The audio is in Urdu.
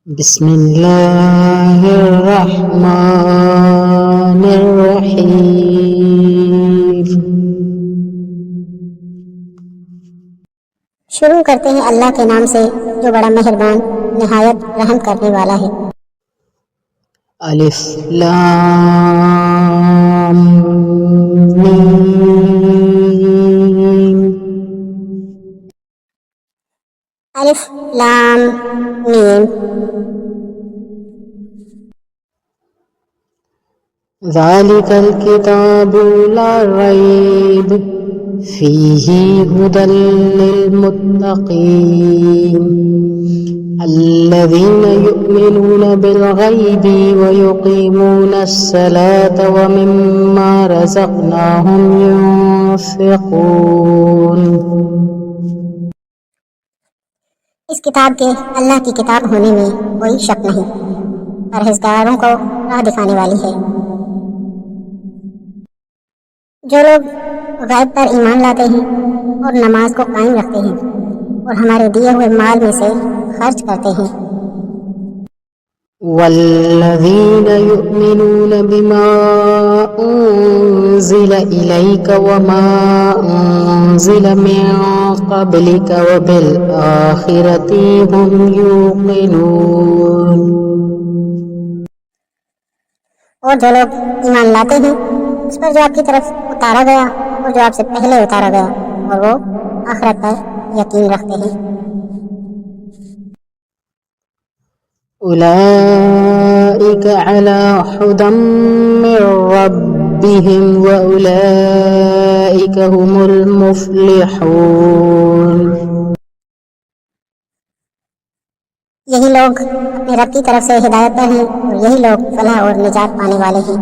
بسم اللہ الرحمن الرحیم۔ شروع کرتے ہیں اللہ کے نام سے جو بڑا مہربان نہایت رحم کرنے والا ہے۔ الف لام میم۔ الف لام میم۔ ذالک الکتاب لا ریب فیہ ھدی للمتقین الذین یؤمنون بالغیب ویقیمون الصلاة ومما رزقناہم ينفقون۔ اس کتاب کے اللہ کی کتاب ہونے میں کوئی شک نہیں، پرہیزگاروں کو راہ دکھانے والی ہے۔ جو لوگ غیب پر ایمان لاتے ہیں اور نماز کو قائم رکھتے ہیں اور ہمارے دیے ہوئے مال میں سے خرچ کرتے ہیں۔ والذین یؤمنون بما انزل الیک وما انزل من قبلک وبالآخرۃ هم یوقنون۔ اور جو لوگ ایمان لاتے ہیں اس پر جو آپ کی طرف اتارا گیا اور جو آپ سے پہلے اتارا گیا، اور وہ آخرت پر یقین رکھتے ہیں۔ اولئک علی ھدی من ربہم واولئک ھم المفلحون۔ یہی لوگ اپنے رب کی طرف سے ہدایت پر ہیں اور یہی لوگ فلاح اور نجات پانے والے ہیں۔